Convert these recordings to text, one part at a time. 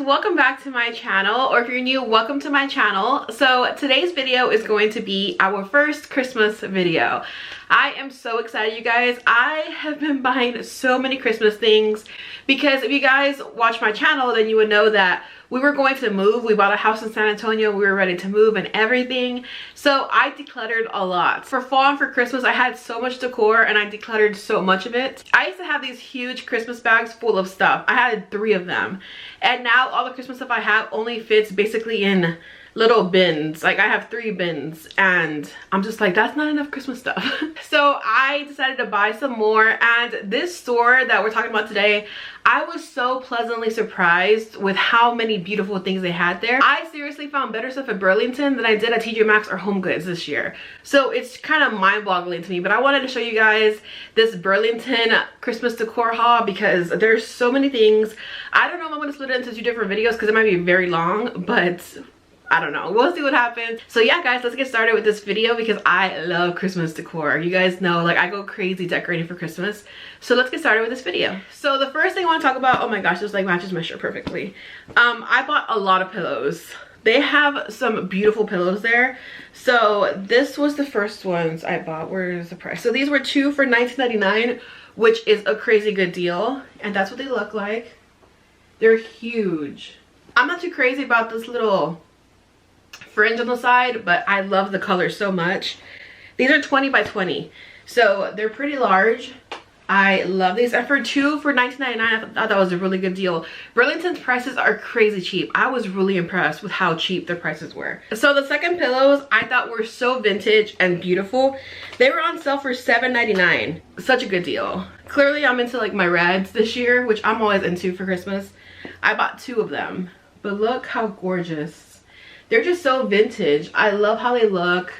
welcome back to my channel, or if you're new, welcome to my channel. So today's video is going to be our first Christmas video. I am so excited, you guys. I have been buying so many Christmas things because if you guys watch my channel, then you would know that we were going to move. We bought a house in San Antonio. We were ready to move and everything. So I decluttered a lot. For fall and for Christmas, I had so much decor and I decluttered so much of it. I used to have these huge Christmas bags full of stuff. I had 3 of them. And now all the Christmas stuff I have only fits basically in little bins. Like I have 3 bins and I'm just like, that's not enough Christmas stuff. So I decided to buy some more, and this store that we're talking about today, I was so pleasantly surprised with how many beautiful things they had there. I seriously found better stuff at Burlington than I did at TJ Maxx or Home Goods this year. So it's kind of mind-boggling to me, but I wanted to show you guys this Burlington Christmas decor haul because there's so many things. I don't know if I'm going to split it into 2 different videos because it might be very long, but I don't know. We'll see what happens. So yeah, guys, let's get started with this video because I love Christmas decor. You guys know, like, I go crazy decorating for Christmas. So let's get started with this video. So the first thing I want to talk about, oh my gosh, this like matches my shirt perfectly. I bought a lot of pillows. They have some beautiful pillows there. So this was the first ones I bought. Where's the price? So these were 2 for $19.99, which is a crazy good deal. And that's what they look like. They're huge. I'm not too crazy about this little fringe on the side, but I love the color so much. These are 20 by 20, so they're pretty large. I love these, and for 2 for $19.99, I thought that was a really good deal. Burlington's prices are crazy cheap. I was really impressed with how cheap their prices were. So the second pillows I thought were so vintage and beautiful. They were on sale for $7.99. Such a good deal. Clearly I'm into like my reds this year, which I'm always into for Christmas. I bought 2 of them, but look how gorgeous. They're just so vintage. I love how they look.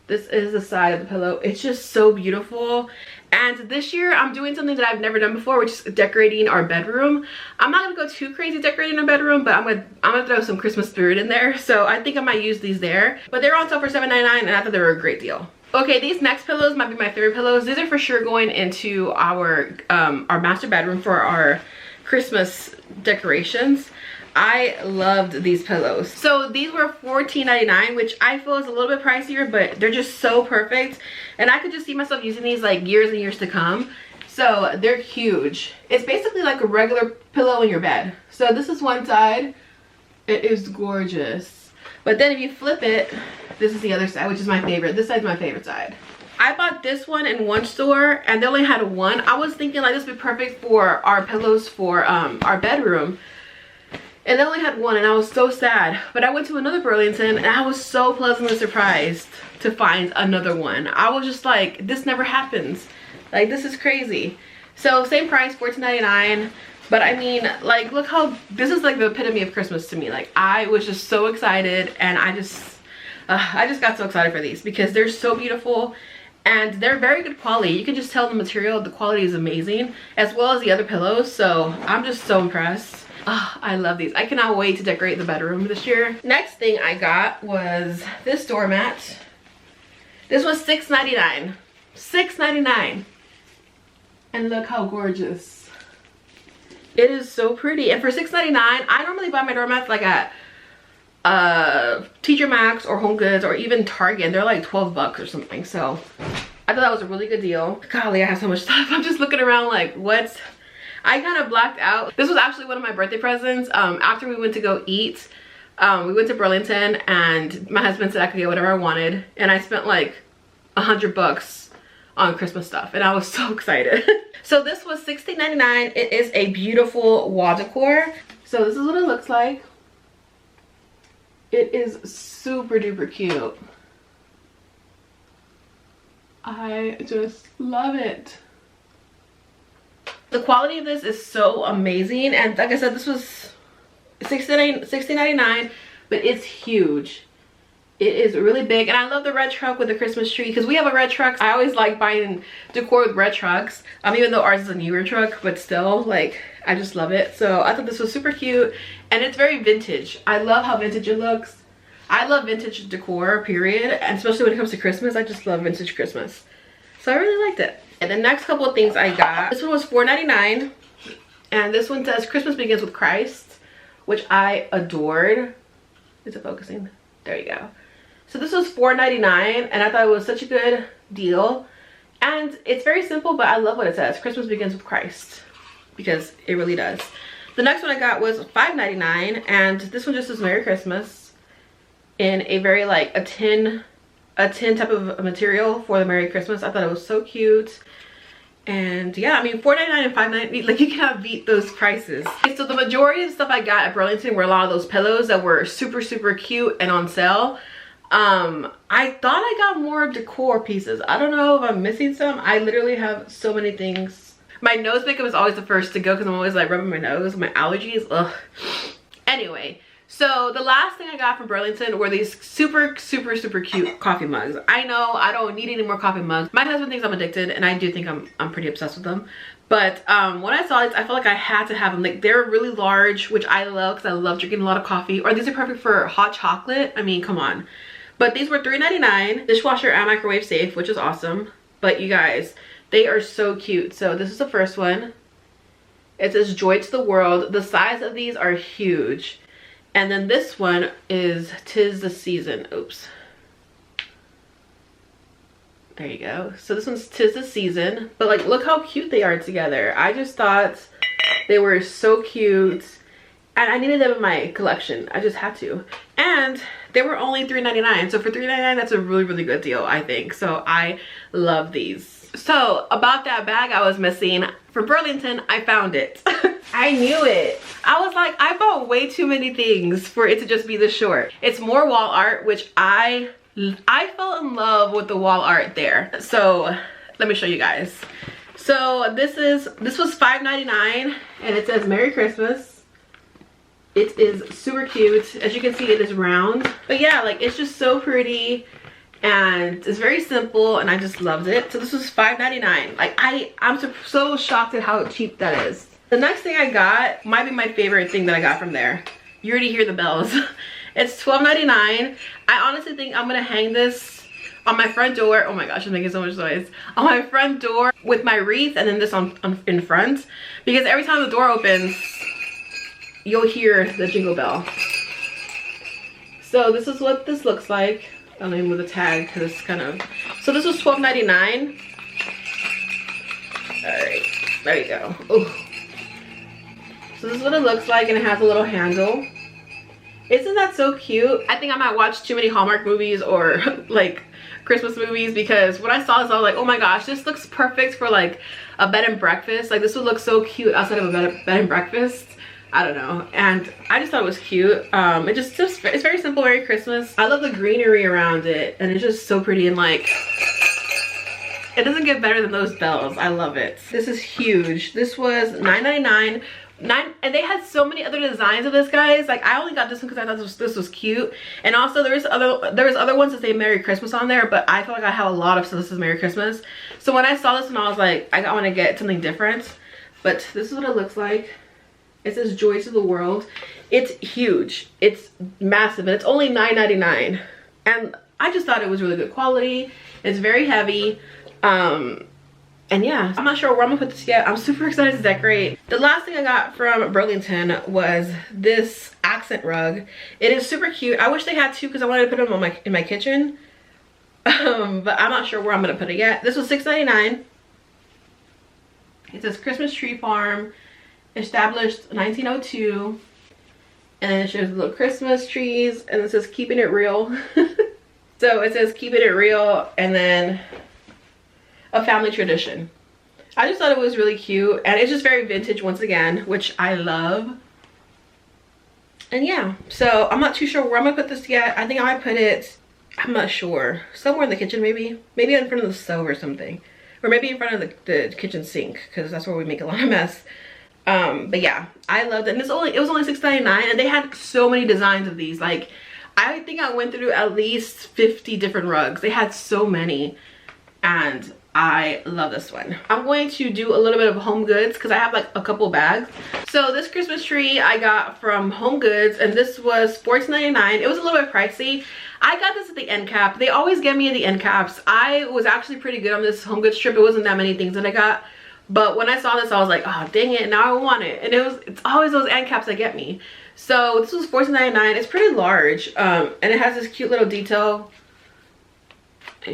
This is the side of the pillow. It's just so beautiful. And this year I'm doing something that I've never done before, which is decorating our bedroom. I'm not gonna go too crazy decorating our bedroom, but I'm gonna throw some Christmas spirit in there. So I think I might use these there. But they're on sale for $7.99 and I thought they were a great deal. Okay, these next pillows might be my favorite pillows. These are for sure going into our master bedroom for our Christmas decorations. I loved these pillows. So these were $14.99, which I feel is a little bit pricier, but they're just so perfect. And I could just see myself using these like years and years to come. So they're huge. It's basically like a regular pillow in your bed. So this is one side. It is gorgeous. But then if you flip it, this is the other side, which is my favorite. This side's my favorite side. I bought this one in one store and they only had 1. I was thinking like this would be perfect for our pillows for our bedroom. And they only had 1 and I was so sad. But I went to another Burlington and I was so pleasantly surprised to find another one. I was just like, this never happens. Like, this is crazy. So same price, $14.99. But I mean, like, look how, this is like the epitome of Christmas to me. Like, I was just so excited and I just got so excited for these because they're so beautiful. And they're very good quality. You can just tell the material, the quality is amazing, as well as the other pillows. So I'm just so impressed. Oh, I love these. I cannot wait to decorate the bedroom this year. Next thing I got was this doormat. This was $6.99. $6.99. And look how gorgeous. It is so pretty. And for $6.99, I normally buy my doormats like at TJ Maxx or Home Goods or even Target. They're like 12 bucks or something. So I thought that was a really good deal. Golly, I have so much stuff. I'm just looking around like, what? I kind of blacked out. This was actually one of my birthday presents. After we went to go eat, we went to Burlington and my husband said I could get whatever I wanted. And I spent like $100 on Christmas stuff and I was so excited. So this was $16.99. It is a beautiful wall decor. So this is what it looks like. It is super duper cute. I just love it. The quality of this is so amazing, and like I said, this was $16.99, but it's huge. It is really big, and I love the red truck with the Christmas tree because we have a red truck. I always like buying decor with red trucks, even though ours is a newer truck, but still, like, I just love it. So I thought this was super cute, and it's very vintage. I love how vintage it looks. I love vintage decor, period, and especially when it comes to Christmas. I just love vintage Christmas. So I really liked it. And the next couple of things I got, this one was $4.99, and this one says Christmas begins with Christ. which I adored. Is it focusing? There you go. So this was $4.99, and I thought it was such a good deal. And it's very simple, but I love what it says. Christmas begins with Christ, because it really does. The next one I got was $5.99, and this one just says Merry Christmas in a very like a tin type of material for the Merry Christmas. I thought it was so cute. And yeah, I mean, $4.99 and $5.99, like you cannot beat those prices. Okay, so the majority of the stuff I got at Burlington were a lot of those pillows that were super cute and on sale. I thought I got more decor pieces. I don't know if I'm missing some. I literally have so many things. My nose makeup is always the first to go because I'm always like rubbing my nose, my allergies, ugh. Anyway, so the last thing I got from Burlington were these super cute coffee mugs. I know I don't need any more coffee mugs. My husband thinks I'm addicted, and I do think I'm pretty obsessed with them. But when I saw these, I felt like I had to have them. Like, they're really large, which I love because I love drinking a lot of coffee. Or these are perfect for hot chocolate. I mean, come on. But these were $3.99, dishwasher and microwave safe, which is awesome. But you guys, they are so cute. So this is the first one. It says Joy to the World. The size of these are huge. And then this one is 'Tis the Season. Oops. There you go. So this one's 'Tis the Season. But like, look how cute they are together. I just thought they were so cute. And I needed them in my collection. I just had to. And they were only $3.99. So for $3.99, that's a really good deal, I think. So I love these. So about that bag I was missing from Burlington, I found it. I knew it. I was like, I bought way too many things for it to just be this short. It's more wall art, which I fell in love with the wall art there. So let me show you guys. So this was $5.99, and it says Merry Christmas. It is super cute. As you can see, it is round. But yeah, like, it's just so pretty. And it's very simple, and I just loved it. So this was $5.99. Like, I'm so shocked at how cheap that is. The next thing I got might be my favorite thing that I got from there. You already hear the bells. It's $12.99. I honestly think I'm gonna hang this on my front door. Oh my gosh, I'm making so much noise. On my front door with my wreath, and then this on in front. Because every time the door opens, you'll hear the jingle bell. So this is what this looks like. I'll name with a tag because it's kind of, so this was $12.99. All right, there you go. Ooh. So this is what it looks like, and it has a little handle. Isn't that so cute? I think I might watch too many Hallmark movies or like Christmas movies, because when I saw this, I was like, oh my gosh, this looks perfect for like a bed and breakfast. Like, this would look so cute outside of a bed and breakfast. I don't know, and I just thought it was cute. It's very simple, Merry Christmas. I love the greenery around it, and it's just so pretty, and like, it doesn't get better than those bells. I love it. This is huge. This was $9.99. And they had so many other designs of this, guys. Like, I only got this one because I thought this was cute, and also there was other ones that say Merry Christmas on there, but I feel like I have a lot of so this is Merry Christmas. So when I saw this one, I was like, I want to get something different. But this is what it looks like. It says Joy to the World. It's huge. It's massive, and it's only $9.99. And I just thought it was really good quality. It's very heavy. And yeah, I'm not sure where I'm gonna put this yet. I'm super excited to decorate. The last thing I got from Burlington was this accent rug. It is super cute. I wish they had two because I wanted to put them on in my kitchen. But I'm not sure where I'm gonna put it yet. This was $6.99. It says Christmas Tree Farm, established 1902, and then it shows little Christmas trees, and it says keeping it real. So it says keeping it real, and then a family tradition. I just thought it was really cute, and it's just very vintage once again, which I love. And yeah, so I'm not too sure where I'm gonna put this yet. I think I might put it, I'm not sure, somewhere in the kitchen, maybe in front of the stove or something, or maybe in front of the kitchen sink, because that's where we make a lot of mess. But yeah, I loved it, and it was only $6.99, and they had so many designs of these. Like, I think I went through at least 50 different rugs. They had so many, and I love this one. I'm going to do a little bit of Home Goods because I have like a couple bags. So this Christmas tree I got from Home Goods, and this was $14.99. It was a little bit pricey. I got this at the end cap. They always get me at the end caps. I was actually pretty good on this Home Goods trip. It wasn't that many things that I got. But when I saw this, I was like, oh, dang it, now I want it. And it's always those end caps that get me. So this was $14.99. It's pretty large, and it has this cute little detail. There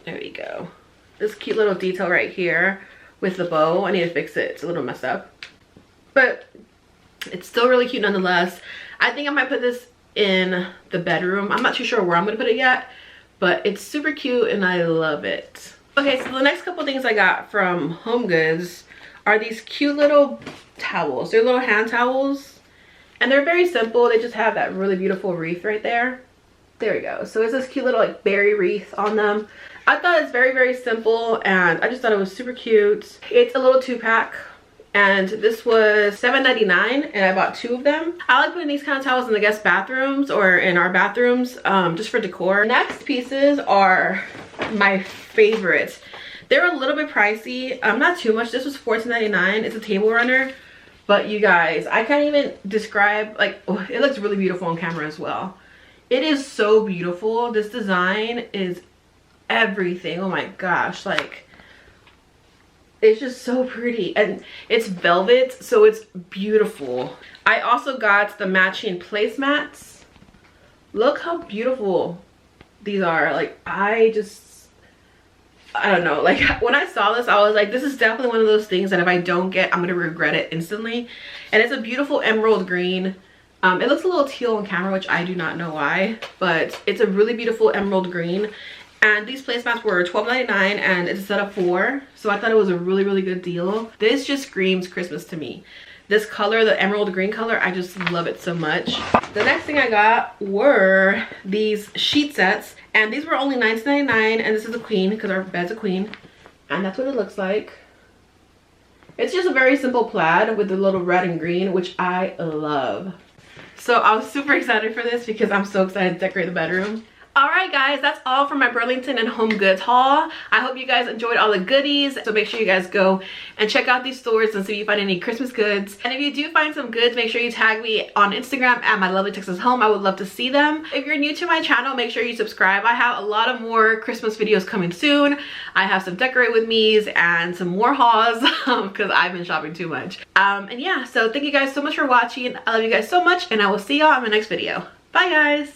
we go. This cute little detail right here with the bow. I need to fix it. It's a little messed up, but it's still really cute nonetheless. I think I might put this in the bedroom. I'm not too sure where I'm gonna put it yet, but it's super cute and I love it. Okay, so the next couple things I got from Home Goods are these cute little towels. They're little hand towels, and they're very simple. They just have that really beautiful wreath right there. There we go. So it's this cute little like berry wreath on them. I thought it's very, very simple, and I just thought it was super cute. It's a little 2-pack, and this was $7.99, and I bought 2 of them. I like putting these kind of towels in the guest bathrooms or in our bathrooms, just for decor. Next pieces are my favorites. They're a little bit pricey, not too much. This was $14.99. It's a table runner, but you guys, I can't even describe, like, oh, it looks really beautiful on camera as well. It is so beautiful. This design is everything. Oh my gosh, like, it's just so pretty, and it's velvet, so it's beautiful. I also got the matching placemats. Look how beautiful these are. Like, I don't know, like when I saw this, I was like, this is definitely one of those things that if I don't get, I'm gonna regret it instantly. And it's a beautiful emerald green. It looks a little teal on camera, which I do not know why, but it's a really beautiful emerald green. And these placemats were $12.99, and it's a set of 4, so I thought it was a really, really good deal. This just screams Christmas to me. This color, the emerald green color, I just love it so much. The next thing I got were these sheet sets, and these were only $19.99, and this is a queen because our bed's a queen, and that's what it looks like. It's just a very simple plaid with the little red and green, which I love. So I was super excited for this because I'm so excited to decorate the bedroom. Alright guys, that's all for my Burlington and Home Goods haul. I hope you guys enjoyed all the goodies. So make sure you guys go and check out these stores and see if you find any Christmas goods. And if you do find some goods, make sure you tag me on Instagram at my lovely Texas home. I would love to see them. If you're new to my channel, make sure you subscribe. I have a lot of more Christmas videos coming soon. I have some decorate with me's and some more hauls because I've been shopping too much. And yeah, so thank you guys so much for watching. I love you guys so much, and I will see y'all in my next video. Bye guys.